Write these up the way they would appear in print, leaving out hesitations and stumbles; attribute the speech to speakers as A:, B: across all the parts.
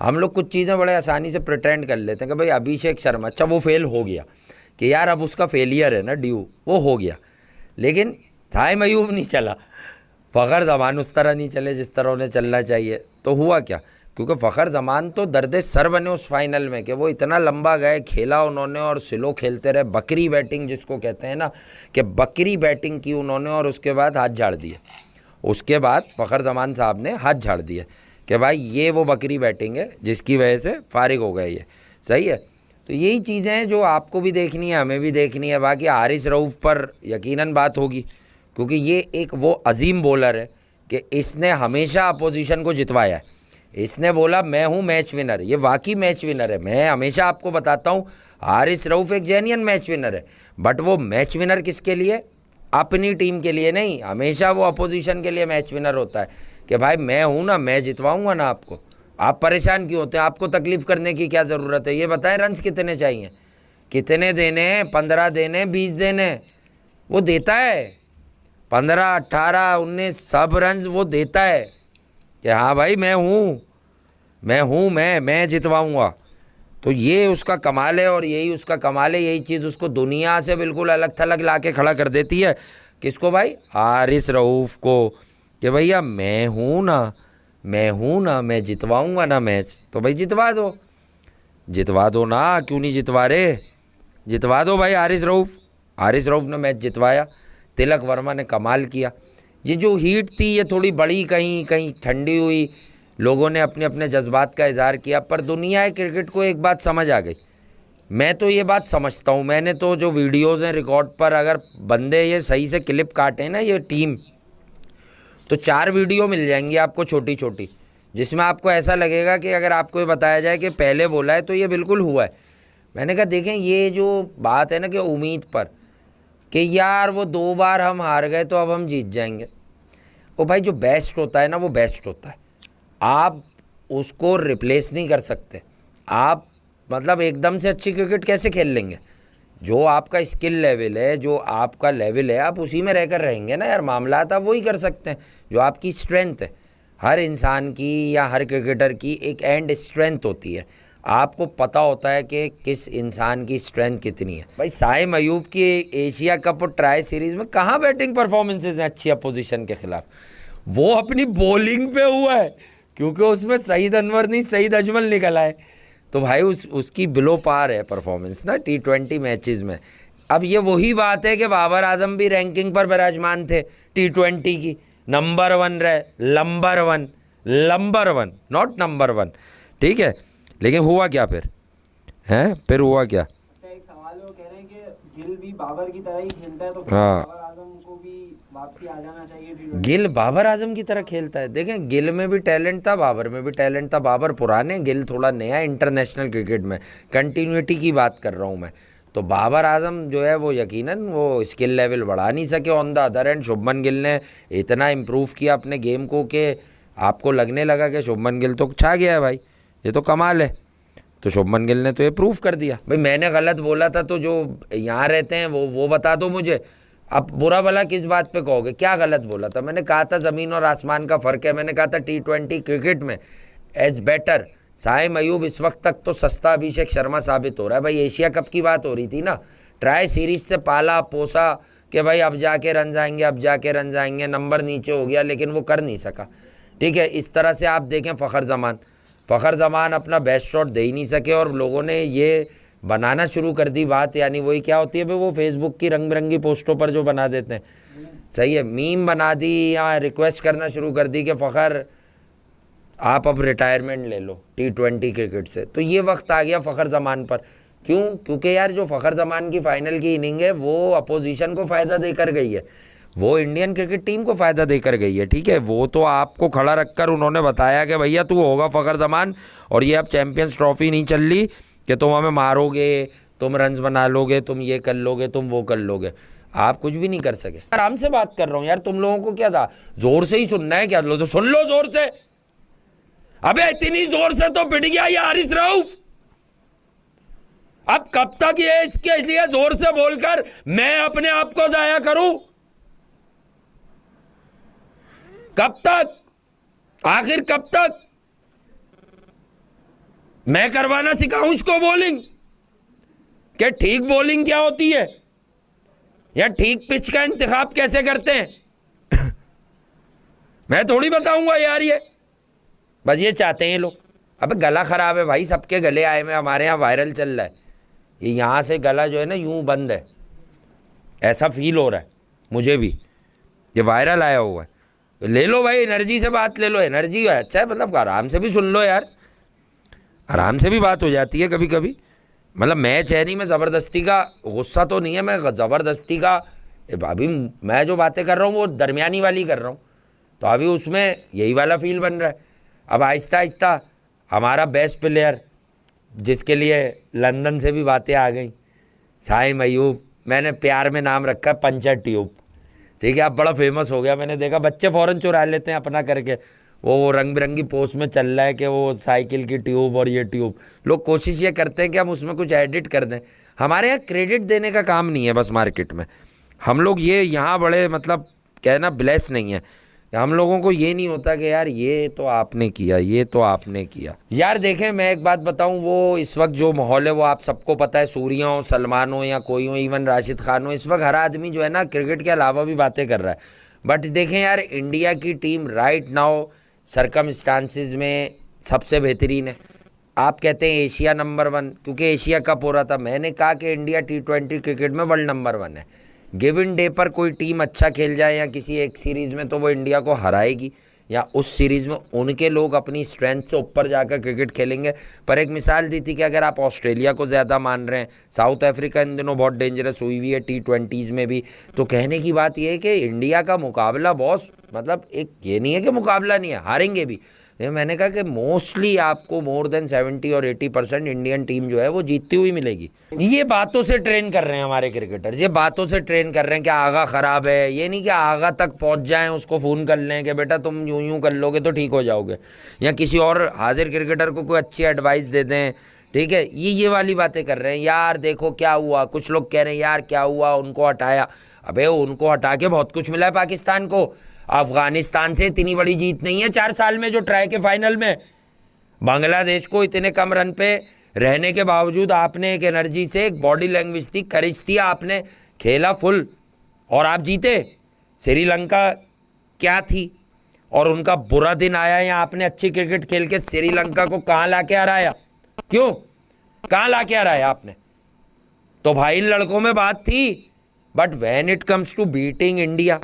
A: हम लोग कुछ चीज़ें बड़े आसानी से प्रिटेंड कर लेते हैं कि भाई अभिषेक शर्मा, अच्छा वो फेल हो गया कि यार अब उसका फेलियर है ना ड्यू, वो हो गया, लेकिन साइम अयूब नहीं चला, फ़खर ज़मान उस तरह नहीं चले जिस तरह उन्हें चलना चाहिए। तो हुआ क्या, क्योंकि फ़खर ज़मान तो दर्द सर बने उस फाइनल में कि वो इतना लंबा गए, खेला उन्होंने और स्लो खेलते रहे, बकरी बैटिंग जिसको कहते हैं ना, कि बकरी बैटिंग की उन्होंने और उसके बाद हाथ झाड़ दिए। उसके बाद फ़खर ज़मान साहब ने हाथ झाड़ दिए कि भाई ये वो बकरी बैटिंग है जिसकी वजह से फारिग हो गए ये। सही है, तो यही चीज़ें हैं जो आपको भी देखनी है, हमें भी देखनी है। बाकी हारिस रऊफ़ पर यकीनन बात होगी, क्योंकि ये एक वो अजीम बॉलर है कि इसने हमेशा अपोजिशन को जितवाया है। इसने बोला मैं हूँ मैच विनर, ये वाकई मैच विनर है। मैं हमेशा आपको बताता हूँ हारिस रऊफ़ एक जेन्युइन मैच विनर है, बट वो मैच विनर किसके लिए, अपनी टीम के लिए नहीं, हमेशा वो अपोजिशन के लिए मैच विनर होता है कि भाई मैं हूँ ना, मैं जितवाऊँगा ना आपको, आप परेशान क्यों होते हैं, आपको तकलीफ़ करने की क्या ज़रूरत है, ये बताएं रन्स कितने चाहिए, कितने देने हैं, 15 देने, 20 देने, वो देता है 15, 18, 19 सब रन्स वो देता है कि हाँ भाई मैं हूँ, मैं जितवाऊँगा। तो ये उसका कमाल है, और यही उसका कमाल है, यही चीज़ उसको दुनिया से बिल्कुल अलग थलग ला के खड़ा कर देती है। किसको भाई, हारिस रऊफ़ को, कि भैया मैं हूँ ना, मैं जितवाऊँगा ना मैच, तो भाई जितवा दो, जितवा दो ना, क्यों नहीं जितवा रहे, जितवा दो भाई हारिस रऊफ़। हारिस रऊफ़ ने मैच जितवाया, तिलक वर्मा ने कमाल किया। ये जो हीट थी ये थोड़ी बड़ी, कहीं कहीं ठंडी हुई, लोगों ने अपने अपने जज्बात का इजहार किया, पर दुनिया क्रिकेट को एक बात समझ आ गई। मैं तो ये बात समझता हूँ, मैंने तो जो वीडियोज़ हैं रिकॉर्ड पर, अगर बंदे ये सही से क्लिप काटें ना ये टीम, तो 4 वीडियो मिल जाएंगी आपको छोटी छोटी, जिसमें आपको ऐसा लगेगा कि अगर आपको ये बताया जाए कि पहले बोला है तो ये बिल्कुल हुआ है। मैंने कहा देखें ये जो बात है ना कि उम्मीद पर, कि यार वो 2 बार हम हार गए तो अब हम जीत जाएंगे, वो भाई जो बेस्ट होता है ना वो बेस्ट होता है, आप उसको रिप्लेस नहीं कर सकते। आप मतलब एकदम से अच्छी क्रिकेट कैसे खेल लेंगे, जो आपका स्किल लेवल है, जो आपका लेवल है, आप उसी में रहकर रहेंगे ना यार, मामला आप वही कर सकते हैं जो आपकी स्ट्रेंथ है। हर इंसान की या हर क्रिकेटर की एक एंड स्ट्रेंथ होती है, आपको पता होता है कि किस इंसान की स्ट्रेंथ कितनी है। भाई साइम अयूब की एशिया कप और ट्राई सीरीज़ में कहाँ बैटिंग परफॉर्मेंसेज हैं अच्छी अपोजिशन के खिलाफ, वो अपनी बॉलिंग पे हुआ है, क्योंकि उसमें सईद अनवर नहीं सईद अजमल निकल आए, तो भाई उसकी बिलो पार है परफॉर्मेंस ना T20 मैचेस में। अब ये वही बात है कि बाबर आजम भी रैंकिंग पर विराजमान थे T20 की, नंबर 1 रहे, नंबर 1 नॉट नंबर 1, ठीक है, लेकिन हुआ क्या फिर, हैं फिर हुआ क्या।
B: एक सवाल है, वो कह रहे हैं कि गिल भी बाबर की तरह ही खेलता है, तो
A: हाँ,
B: बाबर आजम को भी वापसी आ जाना चाहिए T20।
A: गिल बाबर आजम की तरह खेलता है, देखें गिल में भी टैलेंट था, बाबर में भी टैलेंट था, बाबर पुराने, गिल थोड़ा नया इंटरनेशनल क्रिकेट में, कंटिन्यूटी की बात कर रहा हूँ मैं। तो बाबर आजम जो है वो यकीनन वो स्किल लेवल बढ़ा नहीं सके। On the other and Shubman Gill ने इतना इम्प्रूव किया अपने गेम को कि आपको लगने लगा कि शुभमन गिल तो छा गया है भाई, ये तो कमाल है। तो शुभमन गिल ने तो ये प्रूफ कर दिया। भाई मैंने गलत बोला था तो जो यहाँ रहते हैं वो बता दो मुझे, अब बुरा भला किस बात पे कहोगे, क्या गलत बोला था। मैंने कहा था ज़मीन और आसमान का फ़र्क है, मैंने कहा था T20 क्रिकेट में एज बेटर साइम अयूब इस वक्त तक तो सस्ता अभिषेक शर्मा साबित हो रहा है। भाई एशिया कप की बात हो रही थी ना, ट्राई सीरीज से पाला पोसा कि भाई अब जाके रन आएंगे, अब जाके रन आएंगे, नंबर नीचे हो गया, लेकिन वो कर नहीं सका। ठीक है, इस तरह से आप देखें फ़खर ज़मान अपना बेस्ट शॉट दे ही नहीं सके, और लोगों ने ये बनाना शुरू कर दी बात, यानी वही क्या होती है भाई, वो फेसबुक की रंग बिरंगी पोस्टों पर जो बना देते हैं, सही है, मीम बना दी या रिक्वेस्ट करना शुरू कर दी कि फ़खर आप अब रिटायरमेंट ले लो T20 क्रिकेट से। तो ये वक्त आ गया फ़खर ज़मान पर। क्यों, क्योंकि यार जो फ़खर ज़मान की फ़ाइनल की इनिंग है वो अपोजिशन को फ़ायदा देकर गई है, वो इंडियन क्रिकेट टीम को फ़ायदा देकर गई है। ठीक है, वो तो आपको खड़ा रखकर उन्होंने बताया कि भैया तू होगा फ़खर ज़मान, और ये अब चैम्पियंस ट्रॉफी नहीं चल रही कि तुम हमें मारोगे, तुम रन्स बना लोगे, तुम ये कर लोगे, तुम वो कर लोगे, आप कुछ भी नहीं कर सके। आराम से बात कर रहा हूँ यार, तुम लोगों को क्या था, जोर से ही सुनना है क्या, लो तो सुन लो जोर से। अबे इतनी जोर से तो पिट गया ये हारिस रऊफ, अब कब तक ये इसके लिए जोर से बोलकर मैं अपने आप को जाया करूं, कब तक, आखिर कब तक। मैं करवाना सिखाऊं इसको बॉलिंग? क्या ठीक बॉलिंग क्या होती है, या ठीक पिच का इंतखाब कैसे करते हैं? मैं थोड़ी बताऊंगा यार ये। बस ये चाहते हैं ये लोग। अबे गला खराब है भाई, सबके गले आए हुए, हमारे यहाँ वायरल चल रहा है ये, यहाँ से गला जो है ना यूं बंद है, ऐसा फील हो रहा है मुझे भी, ये वायरल आया हुआ है। ले लो भाई, एनर्जी से बात ले लो, एनर्जी है अच्छा है, मतलब आराम से भी सुन लो यार, आराम से भी बात हो जाती है कभी कभी। मतलब मैच है नहीं, मैं ज़बरदस्ती का, गुस्सा तो नहीं है, मैं ज़बरदस्ती का अभी मैं जो बातें कर रहा हूँ वो दरमियानी वाली कर रहा हूँ, तो अभी उसमें यही वाला फील बन रहा है। अब आहिस्ता आहिस्ता हमारा बेस्ट प्लेयर, जिसके लिए लंदन से भी बातें आ गई, साइम अयूब, मैंने प्यार में नाम रखा पंचर ट्यूब, ठीक है, अब बड़ा फेमस हो गया। मैंने देखा बच्चे फ़ौरन चुरा लेते हैं अपना करके, वो रंग बिरंगी पोस्ट में चल रहा है कि वो साइकिल की ट्यूब और ये ट्यूब, लोग कोशिश ये करते हैं कि हम उसमें कुछ एडिट कर दें। हमारे यहाँ क्रेडिट देने का काम नहीं है बस मार्केट में, हम लोग ये यहाँ बड़े मतलब कहना ब्लेस नहीं है, हम लोगों को ये नहीं होता कि यार ये तो आपने किया, ये तो आपने किया। यार देखें मैं एक बात बताऊं, वो इस वक्त जो माहौल है वो आप सबको पता है, सूर्या हो, सलमान हो या कोई हो, इवन राशिद खान हो, इस वक्त हर आदमी जो है ना क्रिकेट के अलावा भी बातें कर रहा है। बट देखें यार, इंडिया की टीम राइट नाउ सरकमस्टांसिस में सबसे बेहतरीन है। आप कहते हैं एशिया नंबर 1, क्योंकि एशिया कप हो रहा था, मैंने कहा कि इंडिया T20 क्रिकेट में वर्ल्ड नंबर 1 है। गिवन डे पर कोई टीम अच्छा खेल जाए या किसी एक सीरीज़ में तो वो इंडिया को हराएगी, या उस सीरीज़ में उनके लोग अपनी स्ट्रेंथ से ऊपर जाकर क्रिकेट खेलेंगे। पर एक मिसाल दी थी कि अगर आप ऑस्ट्रेलिया को ज़्यादा मान रहे हैं, साउथ अफ्रीका इन दिनों बहुत डेंजरस हुई हुई है T20s में भी, तो कहने की बात यह है कि इंडिया का मुकाबला बॉस, मतलब एक ये नहीं है कि मुकाबला नहीं है, हारेंगे भी। मैंने कहा कि मोस्टली आपको मोर देन 70 और 80% इंडियन टीम जो है वो जीतती हुई मिलेगी। ये बातों से ट्रेन कर रहे हैं हमारे क्रिकेटर, ये बातों से ट्रेन कर रहे हैं कि आगा ख़राब है, ये नहीं कि आगा तक पहुंच जाएं उसको फ़ोन कर लें कि बेटा तुम यूं यूं कर लोगे तो ठीक हो जाओगे, या किसी और हाजिर क्रिकेटर को कोई अच्छी एडवाइस दे दें, ठीक है। ये वाली बातें कर रहे हैं। यार देखो क्या हुआ, कुछ लोग कह रहे हैं यार क्या हुआ, उनको हटाया। अबे उनको हटा के बहुत कुछ मिला है पाकिस्तान को। अफगानिस्तान से इतनी बड़ी जीत नहीं है 4 साल में जो ट्राई के फाइनल में, बांग्लादेश को इतने कम रन पे रहने के बावजूद आपने एक एनर्जी से, एक बॉडी लैंग्वेज थी, करेज थी, आपने खेला फुल और आप जीते। श्रीलंका क्या थी और उनका बुरा दिन आया, या आपने अच्छी क्रिकेट खेल के श्रीलंका को कहाँ ला के हराया, क्यों कहाँ ला के हराया आपने? तो भाई इन लड़कों में बात थी, but when it comes to beating India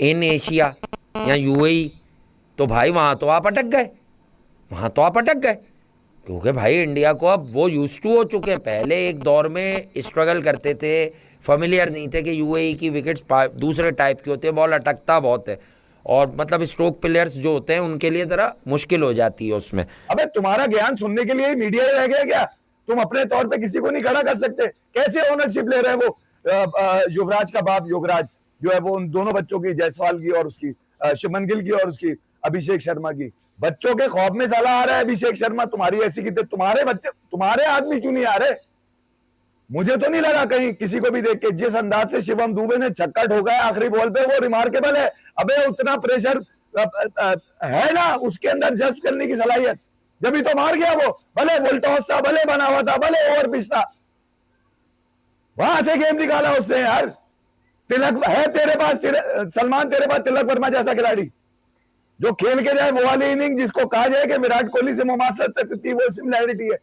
A: in Asia या UAE, तो भाई वहाँ तो आप अटक गए, वहाँ तो आप अटक गए, क्योंकि भाई इंडिया को अब वो यूज टू हो चुके हैं। पहले एक दौर में स्ट्रगल करते थे, फेमिलियर नहीं थे कि UAE की विकेट्स दूसरे टाइप की होती है, बॉल अटकता बहुत है, और मतलब स्ट्रोक प्लेयर्स जो होते हैं उनके लिए जरा मुश्किल हो जाती है उसमें।
C: अबे तुम्हारा ज्ञान सुनने के लिए मीडिया रह गया क्या? तुम अपने तौर पे किसी को नहीं खड़ा कर सकते? कैसे ओनरशिप ले रहे हैं वो युवराज का बाप योगराज जो है, वो उन दोनों बच्चों की, जायसवाल की और उसकी, शुभमन गिल की और उसकी अभिषेक शर्मा की, बच्चों के खौफ में साला आ रहा है अभिषेक शर्मा। तुम्हारी ऐसी की तुम्हारे बच्चे, तुम्हारे आदमी क्यों नहीं आ रहे? मुझे तो नहीं लगा कहीं किसी को भी देख के जिस अंदाज से शिवम दुबे ने छक्का ठोका है आखिरी बॉल पे, वो रिमार्केबल है। अबे उतना प्रेशर है ना उसके अंदर जज करने की सलाहियत, जब ही तो मार गया वो, भले फुल टॉस था, भले बना हुआ था, भले ओवर पिच था, वहां से गेम निकाला उसने यार। तिलक है तेरे पास, सलमान तेरे पास तिलक वर्मा जैसा खिलाड़ी जो खेल के जाए वो वाली इनिंग जिसको कहा जाए कि विराट कोहली से मुमासलत करती, वो सिमिलैरिटी है।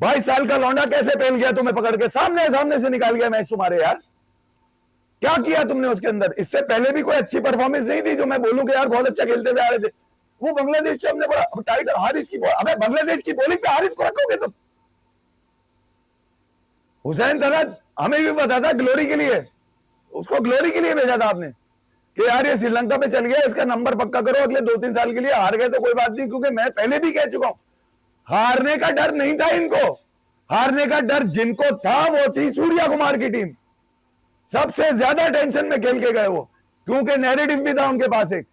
C: 22 साल का लौंडा कैसे पहन गया तुम्हें पकड़ के, सामने से निकाल गया मैच तुम्हारे यार। क्या किया तुमने उसके अंदर? इससे पहले भी कोई अच्छी परफॉर्मेंस नहीं थी जो मैं बोलूं कि यार बहुत अच्छा खेलते हुए आ रहे थे। वो बांग्लादेश से हमने बड़ा टाइट, हारिस की, अबे बांग्लादेश की बॉलिंग पे हारिस को रखोगे तुम? हुसैन तलत हमें भी पता था ग्लोरी के लिए, उसको ग्लोरी के लिए भेजा था आपने कि यार ये श्रीलंका पे चल गया, इसका नंबर पक्का करो अगले 2-3 साल के लिए। हार गए तो कोई बात नहीं, क्योंकि मैं पहले भी कह चुका हूं हारने का डर नहीं था इनको, हारने का डर जिनको था वो थी सूर्या कुमार की टीम। सबसे ज्यादा टेंशन में खेल के गए वो, क्योंकि नैरेटिव भी था उनके पास, एक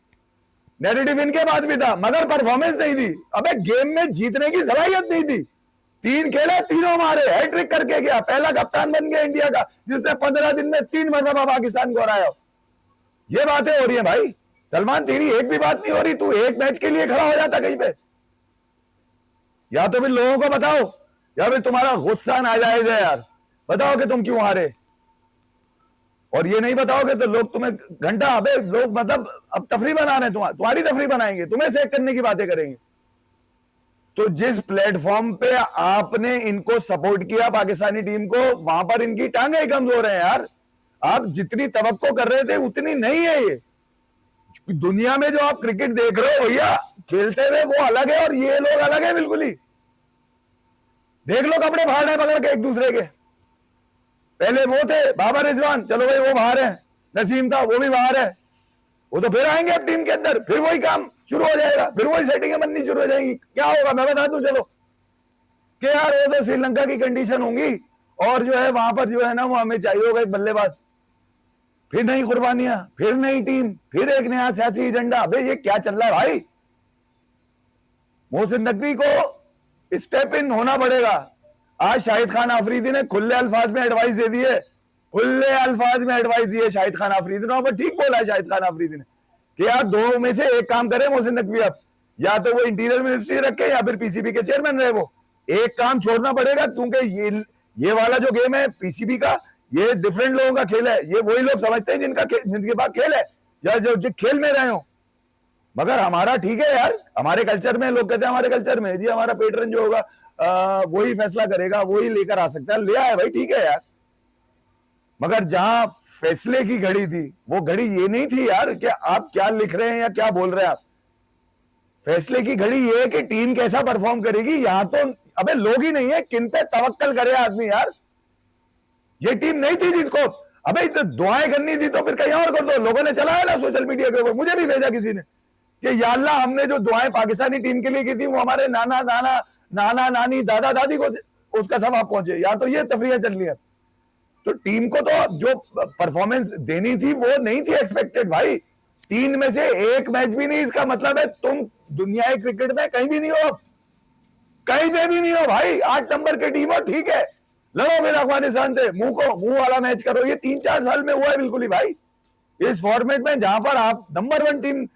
C: नैरेटिव इनके पास भी था, मगर परफॉर्मेंस नहीं थी। अबे गेम में जीतने की सलाहियत नहीं थी। 3 खेले, तीनों मारे, हैट्रिक करके गया, पहला कप्तान बन गया इंडिया का जिसने 15 दिन में 3 मरतबा पाकिस्तान को हराया। ये बातें हो रही है भाई। सलमान तेरी एक भी बात नहीं हो रही, तू एक मैच के लिए खड़ा हो जाता कहीं पे। या तो फिर लोगों को बताओ, या फिर तुम्हारा गुस्सा नाजायज है यार, बताओ कि तुम क्यों हारे। और ये नहीं बताओगे तो लोग तुम्हें घंटा, अबे लोग मतलब अब तफरी बना रहे हैं, तुम्हारी तफरी बनाएंगे, तुम्हें सेक करने की बातें करेंगे। तो जिस प्लेटफॉर्म पे आपने इनको सपोर्ट किया पाकिस्तानी टीम को, वहां पर इनकी टांगे कमजोर है यार। आप जितनी तवक्को कर रहे थे उतनी नहीं है। ये दुनिया में जो आप क्रिकेट देख रहे हो भैया खेलते हुए, वो अलग है और ये लोग अलग है बिल्कुल ही। देख लो कपड़े फाड़ रहे पकड़ के एक दूसरे के। पहले वो थे बाबर रिजवान, चलो भाई वो बाहर है, नसीम था वो भी बाहर है, वो तो फिर आएंगे अब टीम के अंदर, फिर वही काम शुरू हो जाएगा, फिर वही सेटिंगें बननी शुरू हो जाएंगी। क्या होगा मैं बता दूं चलो कि यार वो तो श्रीलंका की कंडीशन होंगी और जो है वहां पर जो है ना वो हमें चाहिए होगा एक बल्लेबाज, फिर नई कुर्बानियां, फिर नई टीम, फिर एक नया सियासी एजेंडा। अबे ये क्या चल रहा है भाई। मोहसिन नकवी को स्टेप इन होना पड़ेगा। आज शाहिद खान आफरीदी ने खुले अल्फाज में एडवाइस दे दी है, खुले अल्फाज में एडवाइस दी है शाहिद खान आफरीदी ने। और ठीक बोला है शाहिद खान आफरीदी ने कि यार दो में से एक काम करे मोहसिन नकवी, अब या तो वो इंटीरियर मिनिस्ट्री रखे या फिर पीसीबी के चेयरमैन रहे। वो एक काम छोड़ना पड़ेगा, क्योंकि ये वाला जो गेम है पीसीबी का, ये डिफरेंट लोगों का खेल है। ये वही लोग समझते हैं जिनके पास खेल है या जो खेल में रहे हो। मगर हमारा ठीक है यार, हमारे कल्चर में लोग कहते हैं हमारे कल्चर में जी हमारा पेट्रन जो होगा वही फैसला करेगा, वही लेकर आ सकता है, ले आए भाई ठीक है यार। मगर जहां फैसले की घड़ी थी वो घड़ी ये नहीं थी यार कि आप क्या लिख रहे हैं या क्या बोल रहे हैं आप। फैसले की घड़ी ये है कि टीम कैसा परफॉर्म करेगी। यहां तो अबे लोग ही नहीं है, किन पे तवक्कल करे आदमी यार। ये टीम नहीं थी जिसको अबे तो दुआएं करनी थी तो फिर कहीं और कर दो। लोगों ने चलाया ना सोशल मीडिया के ऊपर, मुझे भी भेजा किसी ने कि या अल्लाह हमने जो दुआएं पाकिस्तानी टीम के लिए की थी वो हमारे नाना नानी दादा दादी को उसका सवाब पहुंचे। या तो ये तफरीह चल रही है। तो टीम को तो जो परफॉर्मेंस देनी थी वो नहीं थी एक्सपेक्टेड भाई। 3 में से 1 मैच भी नहीं, इसका मतलब है तुम दुनिया क्रिकेट में कहीं भी नहीं हो, कहीं पे भी नहीं हो भाई। 8 नंबर की टीम हो ठीक है, लड़ो फिर अफगानिस्तान से, मुंह वाला मैच करो। ये 3-4 साल में हुआ है बिल्कुल ही भाई इस फॉर्मेट में, जहां पर आप नंबर 1 टीम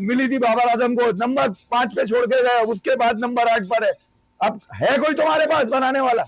C: मिली थी बाबर आजम को, नंबर 5 पे छोड़ के गए, उसके बाद नंबर 8 पर है। अब है कोई तुम्हारे पास बनाने वाला?